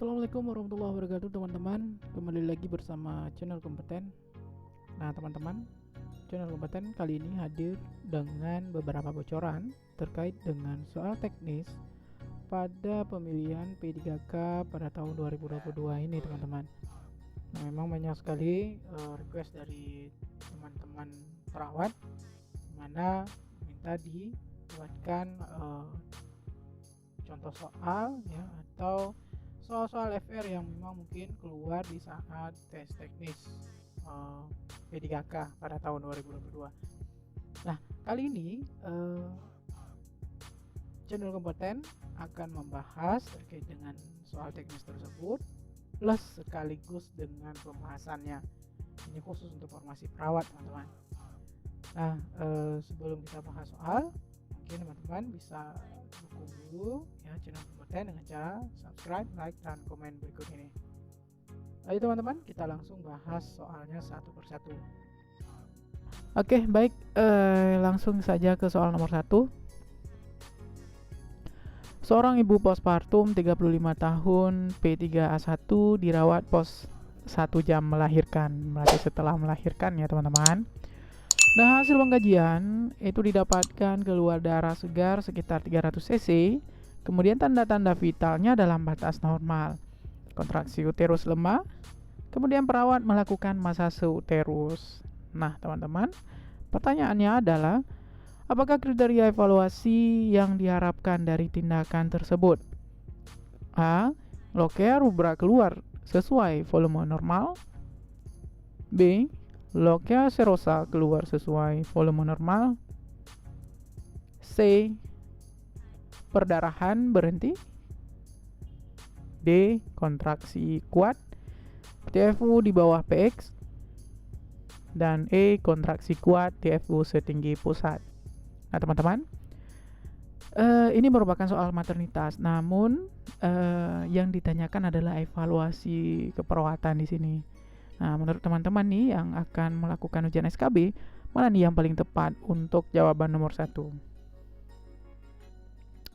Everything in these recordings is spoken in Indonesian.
Assalamualaikum warahmatullahi wabarakatuh teman-teman. Kembali lagi bersama channel kompeten. Nah teman-teman, channel kompeten kali ini hadir dengan beberapa bocoran terkait dengan soal teknis pada pemilihan P3K pada tahun 2022 ini teman-teman. Nah memang banyak sekali request dari teman-teman perawat mana minta dibuatkan contoh soal ya, atau soal-soal FR yang memang mungkin keluar di saat tes teknis P3K pada tahun 2022. Nah, kali ini channel kompeten akan membahas terkait dengan soal teknis tersebut plus sekaligus dengan pembahasannya. Ini khusus untuk formasi perawat, teman-teman. Nah, sebelum kita bahas soal, mungkin teman-teman bisa dukung dulu ya channel kompeten dengan cara subscribe, like, dan komen berikut ini. Ayo teman-teman, kita langsung bahas soalnya satu persatu. Oke, baik, langsung saja ke soal nomor 1. Seorang ibu postpartum 35 tahun P3A1 dirawat pos 1 jam melahirkan. Berarti setelah melahirkan ya teman-teman. Nah, hasil pengkajian itu didapatkan keluar darah segar sekitar 300 cc. Kemudian tanda-tanda vitalnya dalam batas normal. Kontraksi uterus lemah. Kemudian perawat melakukan masase uterus. Nah, teman-teman, pertanyaannya adalah apakah kriteria evaluasi yang diharapkan dari tindakan tersebut? A. Lochia rubra keluar sesuai volume normal. B. Lochia serosa keluar sesuai volume normal. C. Perdarahan berhenti. D. Kontraksi kuat, TFU di bawah PX. Dan E. Kontraksi kuat, TFU setinggi pusat. Nah teman-teman, ini merupakan soal maternitas. Namun yang ditanyakan adalah evaluasi keperawatan di sini. Nah, menurut teman-teman nih yang akan melakukan ujian SKB, mana nih yang paling tepat untuk jawaban nomor 1?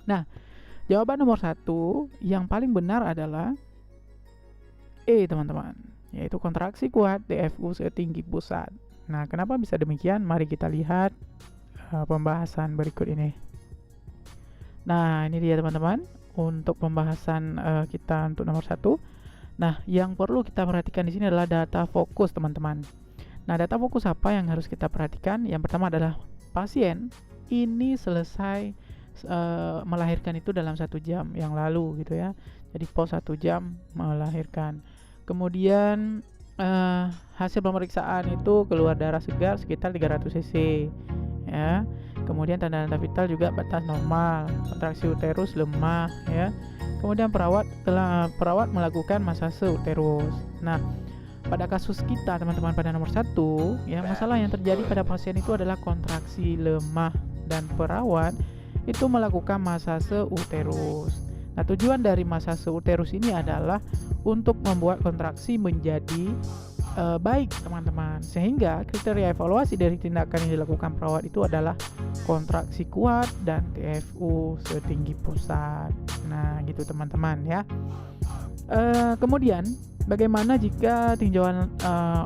Nah, jawaban nomor 1 yang paling benar adalah E, teman-teman, yaitu kontraksi kuat TFU setinggi pusat. Nah, kenapa bisa demikian? Mari kita lihat pembahasan berikut ini. Nah, ini dia teman-teman untuk pembahasan kita untuk nomor 1. Nah, yang perlu kita perhatikan di sini adalah data fokus, teman-teman. Nah, data fokus apa yang harus kita perhatikan? Yang pertama adalah pasien ini selesai melahirkan itu dalam 1 jam yang lalu gitu ya. Jadi pos 1 jam melahirkan. Kemudian hasil pemeriksaan itu keluar darah segar sekitar 300 cc ya. Kemudian tanda-tanda vital juga batas normal, kontraksi uterus lemah ya. Kemudian perawat melakukan masase uterus. Nah, pada kasus kita teman-teman pada nomor 1 ya, masalah yang terjadi pada pasien itu adalah kontraksi lemah dan perawat itu melakukan masase uterus. Nah, tujuan dari masase uterus ini adalah untuk membuat kontraksi menjadi baik teman-teman, sehingga kriteria evaluasi dari tindakan yang dilakukan perawat itu adalah kontraksi kuat dan TFU setinggi pusat. Nah gitu teman-teman ya. Kemudian bagaimana jika tinjauan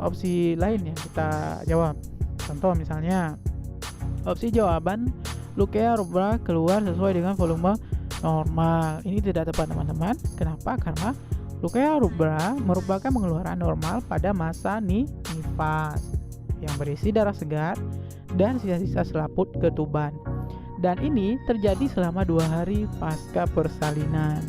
opsi lain yang kita jawab? Contoh misalnya opsi jawaban Lochia rubra keluar sesuai dengan volume normal. Ini tidak tepat teman-teman. Kenapa? Karena Lochia rubra merupakan pengeluaran normal pada masa nifas yang berisi darah segar dan sisa-sisa selaput ketuban. Dan ini terjadi selama 2 hari pasca persalinan.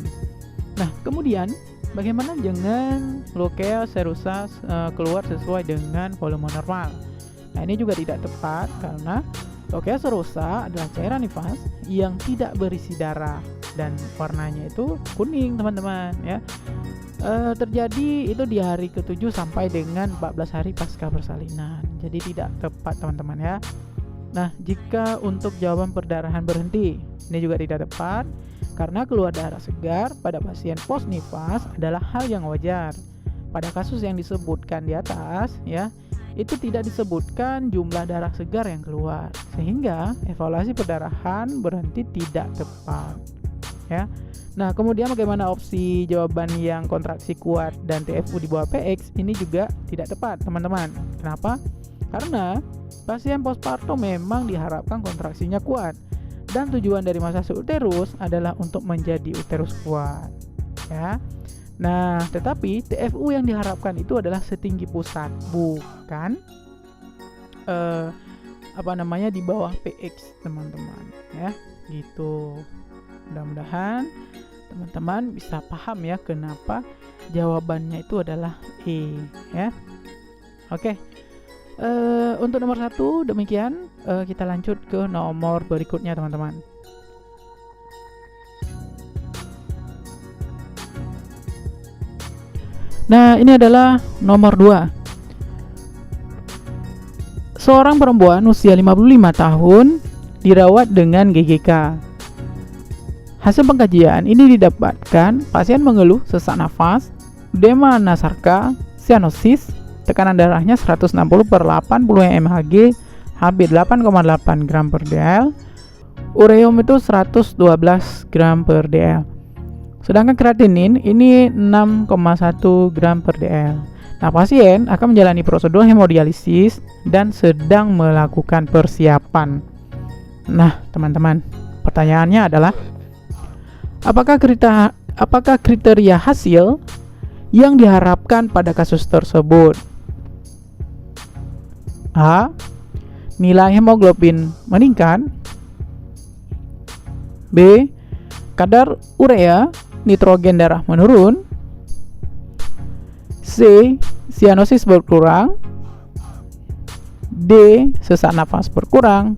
Nah, kemudian bagaimana dengan Lochia serosa keluar sesuai dengan volume normal? Nah, ini juga tidak tepat karena Lochia serosa adalah cairan nifas yang tidak berisi darah dan warnanya itu kuning, teman-teman ya. Terjadi itu di hari ke-7 sampai dengan 14 hari pasca persalinan. Jadi tidak tepat, teman-teman ya. Nah, jika untuk jawaban perdarahan berhenti, ini juga tidak tepat karena keluar darah segar pada pasien post nifas adalah hal yang wajar. Pada kasus yang disebutkan di atas ya, itu tidak disebutkan jumlah darah segar yang keluar, sehingga evaluasi perdarahan berhenti tidak tepat. ya. Nah, kemudian bagaimana opsi jawaban yang kontraksi kuat dan TFU di bawah PX ini juga tidak tepat, teman-teman. Kenapa? Karena pasien postpartum memang diharapkan kontraksinya kuat dan tujuan dari masaj uterus adalah untuk menjadi uterus kuat, ya. Nah, tetapi TFU yang diharapkan itu adalah setinggi pusat, bukan di bawah PX, teman-teman, ya. Gitu. Mudah-mudahan teman-teman bisa paham ya kenapa jawabannya itu adalah E, ya. Oke. Untuk nomor 1 demikian. Kita lanjut ke nomor berikutnya, teman-teman. Nah, ini adalah nomor 2. Seorang perempuan usia 55 tahun dirawat dengan GGK. Hasil pengkajian ini didapatkan pasien mengeluh sesak nafas, edema nasarka, cyanosis, tekanan darahnya 160/80 mmHg, Hb 8,8 gram per dl, ureum itu 112 gram per dl. Sedangkan kreatinin ini 6,1 gram per dl. Nah, pasien akan menjalani prosedur hemodialisis dan sedang melakukan persiapan. Nah, teman-teman, pertanyaannya adalah apakah kriteria hasil yang diharapkan pada kasus tersebut? A. Nilai hemoglobin meningkat. B. Kadar urea nitrogen darah menurun. C. Cyanosis berkurang. D. Sesak nafas berkurang.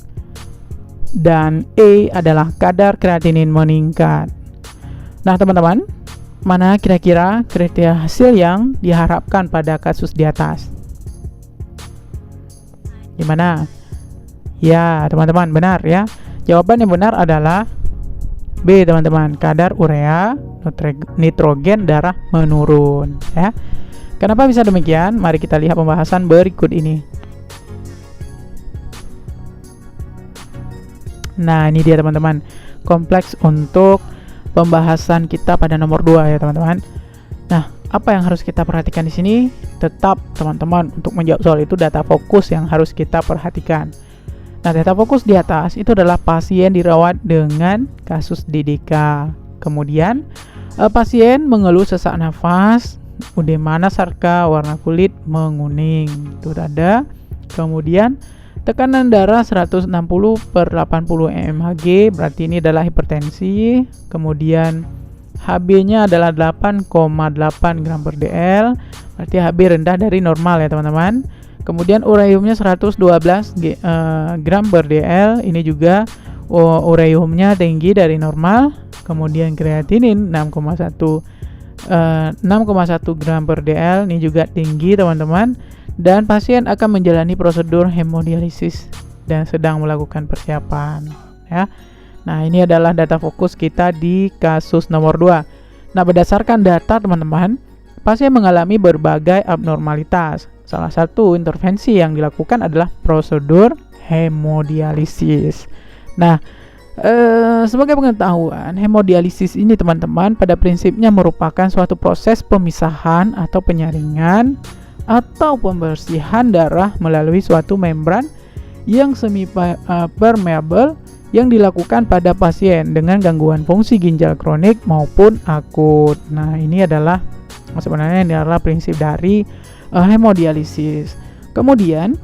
Dan E adalah kadar kreatinin meningkat. Nah, teman-teman, mana kira-kira kriteria hasil yang diharapkan pada kasus di atas? Gimana? Ya, teman-teman, benar ya. Jawaban yang benar adalah B, teman-teman. Kadar urea nitrogen darah menurun, ya. Kenapa bisa demikian? Mari kita lihat pembahasan berikut ini. Nah, ini dia, teman-teman. Kompleks untuk pembahasan kita pada nomor 2 ya, teman-teman. Nah, apa yang harus kita perhatikan di sini? Tetap, teman-teman, untuk menjawab soal itu data fokus yang harus kita perhatikan. Nah, data fokus di atas itu adalah pasien dirawat dengan kasus DDK. Kemudian pasien mengeluh sesak nafas, edema nasarka, warna kulit menguning. Itu ada. Kemudian tekanan darah 160/80 mmHg, berarti ini adalah hipertensi. Kemudian HB-nya adalah 8,8 gram per dl, berarti HB rendah dari normal ya, teman-teman. Kemudian ureumnya 112 gram per dl, ini juga ureumnya tinggi dari normal. Kemudian kreatinin 6,1 gram per dl, ini juga tinggi, teman-teman. Dan pasien akan menjalani prosedur hemodialisis dan sedang melakukan persiapan, ya. Nah, ini adalah data fokus kita di kasus nomor 2. Nah, berdasarkan data, teman-teman, pasien mengalami berbagai abnormalitas. Salah satu intervensi yang dilakukan adalah prosedur hemodialisis. Nah, sebagai pengetahuan, hemodialisis ini, teman-teman, pada prinsipnya merupakan suatu proses pemisahan atau penyaringan atau pembersihan darah melalui suatu membran yang semi permeable yang dilakukan pada pasien dengan gangguan fungsi ginjal kronik maupun akut. Nah, ini adalah prinsip dari hemodialisis. Kemudian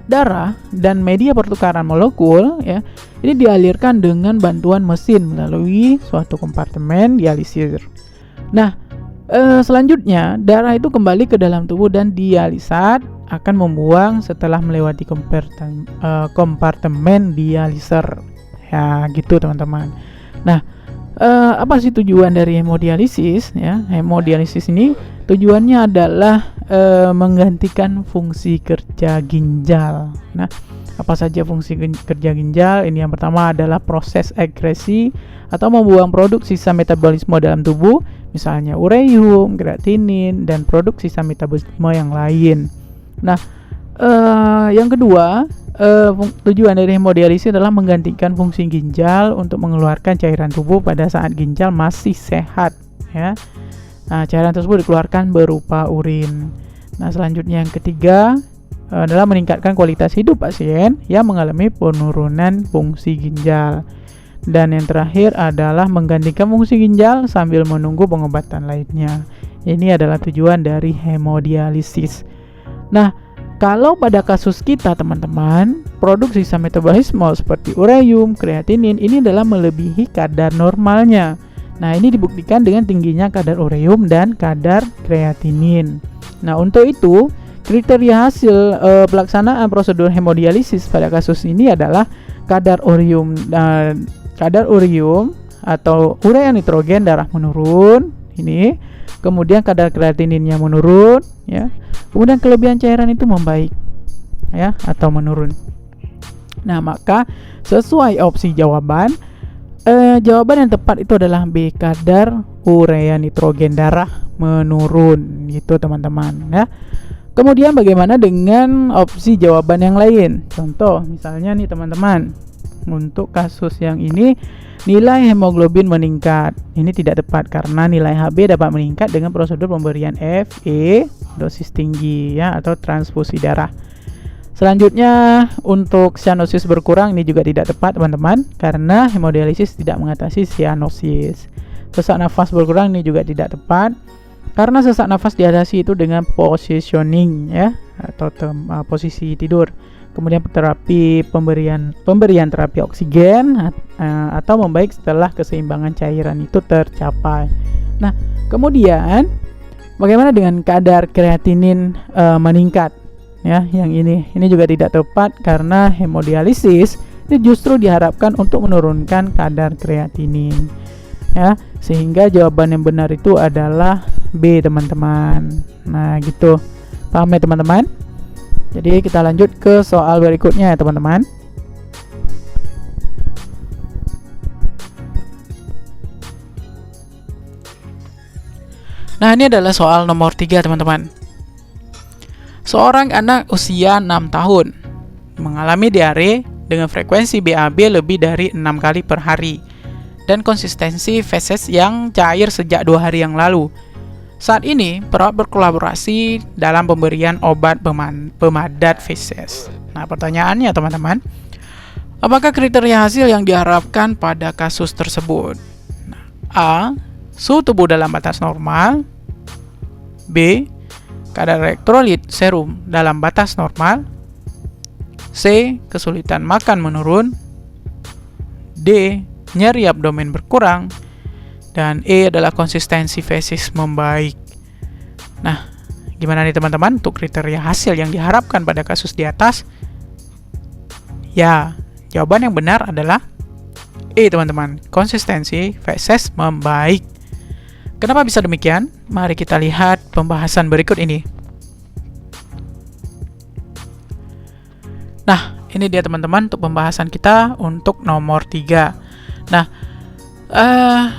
darah dan media pertukaran molekul, ya, ini dialirkan dengan bantuan mesin melalui suatu kompartemen dialisir. Nah, selanjutnya darah itu kembali ke dalam tubuh dan dialisat akan membuang setelah melewati kompartemen dialiser, ya, gitu, teman-teman. Nah, apa sih tujuan dari hemodialisis, ya? Hemodialisis ini tujuannya adalah menggantikan fungsi kerja ginjal. Nah, apa saja fungsi kerja ginjal? Ini yang pertama adalah proses ekskresi atau membuang produk sisa metabolisme dalam tubuh, misalnya ureum, kreatinin, dan produk sisa metabolisme yang lain. Nah, yang kedua, tujuan dari hemodialisis adalah menggantikan fungsi ginjal untuk mengeluarkan cairan tubuh pada saat ginjal masih sehat, ya. Nah, cairan tersebut dikeluarkan berupa urin. Nah, selanjutnya yang ketiga adalah meningkatkan kualitas hidup pasien yang mengalami penurunan fungsi ginjal. Dan yang terakhir adalah menggantikan fungsi ginjal sambil menunggu pengobatan lainnya. Ini adalah tujuan dari hemodialisis. Nah, kalau pada kasus kita teman-teman, produk sisa metabolisme seperti ureum, kreatinin ini adalah melebihi kadar normalnya. Nah, ini dibuktikan dengan tingginya kadar ureum dan kadar kreatinin. Nah, untuk itu, kriteria hasil pelaksanaan prosedur hemodialisis pada kasus ini adalah kadar ureum atau urea nitrogen darah menurun, ini, kemudian kadar kreatininnya menurun, ya. Kemudian kelebihan cairan itu membaik, ya, atau menurun. Nah, maka sesuai opsi jawaban, jawaban yang tepat itu adalah B, kadar urea nitrogen darah menurun, gitu teman-teman, ya. Kemudian bagaimana dengan opsi jawaban yang lain? Contoh, misalnya nih teman-teman, untuk kasus yang ini nilai hemoglobin meningkat. Ini tidak tepat karena nilai Hb dapat meningkat dengan prosedur pemberian Fe dosis tinggi, ya, atau transfusi darah. Selanjutnya untuk cyanosis berkurang, ini juga tidak tepat teman-teman karena hemodialisis tidak mengatasi cyanosis. Sesak nafas berkurang, ini juga tidak tepat karena sesak nafas diatasi itu dengan positioning, ya, atau posisi tidur. Kemudian terapi pemberian terapi oksigen atau membaik setelah keseimbangan cairan itu tercapai. Nah, kemudian bagaimana dengan kadar kreatinin meningkat? Ya, yang ini juga tidak tepat karena hemodialisis itu justru diharapkan untuk menurunkan kadar kreatinin. Ya, sehingga jawaban yang benar itu adalah B, teman-teman. Nah, gitu. Paham ya, teman-teman? Jadi kita lanjut ke soal berikutnya ya teman-teman. Nah, ini adalah soal nomor 3 teman-teman. Seorang anak usia 6 tahun mengalami diare dengan frekuensi BAB lebih dari 6 kali per hari dan konsistensi feses yang cair sejak 2 hari yang lalu. Saat ini, perawat berkolaborasi dalam pemberian obat pemadat feses. Nah, pertanyaannya teman-teman, apakah kriteria hasil yang diharapkan pada kasus tersebut? Nah, A, suhu tubuh dalam batas normal. B, kadar elektrolit serum dalam batas normal. C, kesulitan makan menurun. D, nyeri abdomen berkurang. Dan E adalah konsistensi feses membaik. Nah, gimana nih teman-teman untuk kriteria hasil yang diharapkan pada kasus di atas? Ya, jawaban yang benar adalah E teman-teman, konsistensi feses membaik. Kenapa bisa demikian? Mari kita lihat pembahasan berikut ini. Nah, ini dia teman-teman untuk pembahasan kita untuk nomor 3. Nah,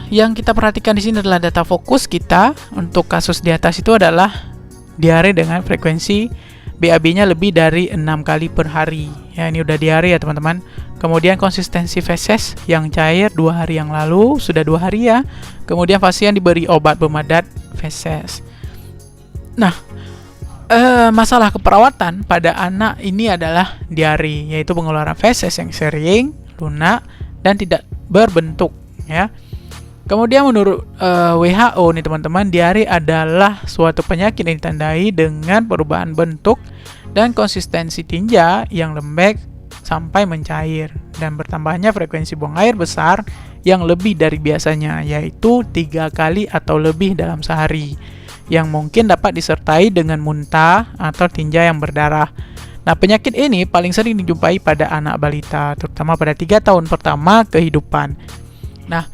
yang kita perhatikan di sini adalah data fokus kita untuk kasus di atas itu adalah diare dengan frekuensi BAB-nya lebih dari 6 kali per hari. Ya, ini udah diare ya teman-teman. Kemudian konsistensi feses yang cair 2 hari yang lalu, sudah 2 hari ya. Kemudian pasien diberi obat pemadat feses. Nah, masalah keperawatan pada anak ini adalah diare, yaitu pengeluaran feses yang sering, lunak, dan tidak berbentuk. Ya. Kemudian menurut WHO nih teman-teman, diare adalah suatu penyakit yang ditandai dengan perubahan bentuk dan konsistensi tinja yang lembek sampai mencair dan bertambahnya frekuensi buang air besar yang lebih dari biasanya, yaitu 3 kali atau lebih dalam sehari, yang mungkin dapat disertai dengan muntah atau tinja yang berdarah. Nah, penyakit ini paling sering dijumpai pada anak balita, terutama pada 3 tahun pertama kehidupan. Nah,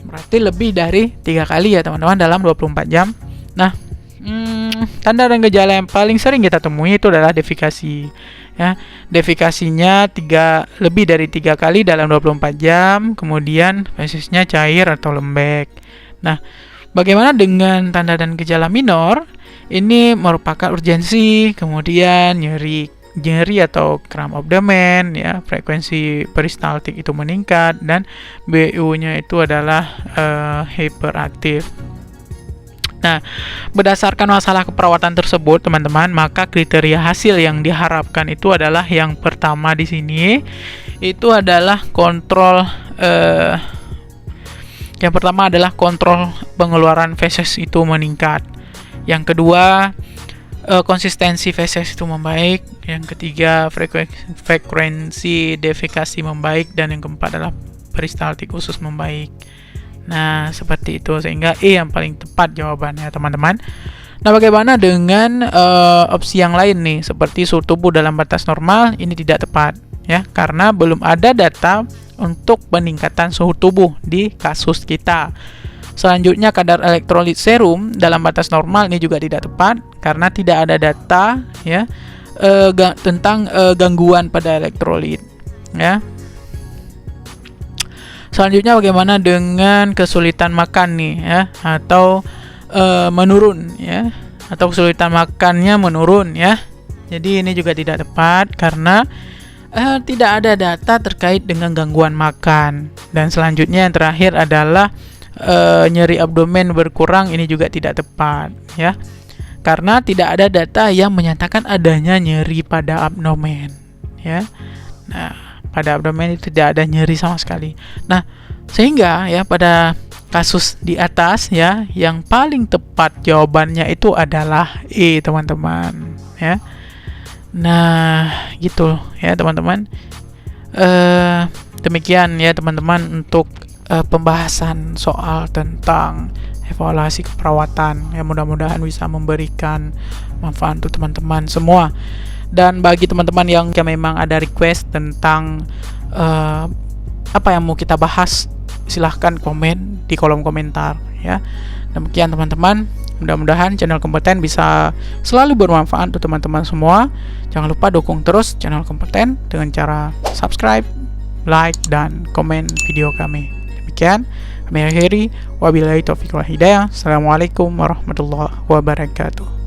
berarti lebih dari 3 kali ya teman-teman dalam 24 jam. Nah, tanda dan gejala yang paling sering kita temui itu adalah defikasi. Ya, defikasinya lebih dari 3 kali dalam 24 jam, kemudian fesesnya cair atau lembek. Nah, bagaimana dengan tanda dan gejala minor? Ini merupakan urgensi, kemudian nyeri nyeri atau kram abdomen, ya, frekuensi peristaltik itu meningkat, dan BU-nya itu adalah hiperaktif. Nah, berdasarkan masalah keperawatan tersebut, teman-teman, maka kriteria hasil yang diharapkan itu adalah yang pertama di sini itu adalah kontrol yang pertama adalah kontrol pengeluaran feses itu meningkat. Yang kedua, konsistensi feses itu membaik. Yang ketiga, frekuensi defekasi membaik, dan yang keempat adalah peristaltik usus membaik. Nah, seperti itu, sehingga E yang paling tepat jawabannya, teman-teman. Nah, bagaimana dengan opsi yang lain nih, seperti suhu tubuh dalam batas normal? Ini tidak tepat, ya, karena belum ada data untuk peningkatan suhu tubuh di kasus kita. Selanjutnya, kadar elektrolit serum dalam batas normal, ini juga tidak tepat karena tidak ada data, ya, tentang gangguan pada elektrolit, ya. Selanjutnya, bagaimana dengan kesulitan makan nih, ya, atau menurun, ya, atau kesulitan makannya menurun, ya. Jadi ini juga tidak tepat karena tidak ada data terkait dengan gangguan makan. Dan selanjutnya yang terakhir adalah nyeri abdomen berkurang, ini juga tidak tepat, ya, karena tidak ada data yang menyatakan adanya nyeri pada abdomen, ya. Nah, pada abdomen itu tidak ada nyeri sama sekali. Nah, sehingga, ya, pada kasus di atas, ya, yang paling tepat jawabannya itu adalah E, teman-teman, ya. Nah, gitu, ya, teman-teman. Demikian, ya, teman-teman, untuk pembahasan soal tentang evaluasi keperawatan, ya, mudah-mudahan bisa memberikan manfaat untuk teman-teman semua. Dan bagi teman-teman yang memang ada request tentang apa yang mau kita bahas, silahkan komen di kolom komentar, ya. Demikian, teman-teman, mudah-mudahan channel Kompeten bisa selalu bermanfaat untuk teman-teman semua. Jangan lupa dukung terus channel Kompeten dengan cara subscribe, like, dan komen video kami. Demikian, kami akhiri. Wabillahi taufiq wal hidayah. Assalamualaikum warahmatullahi wabarakatuh.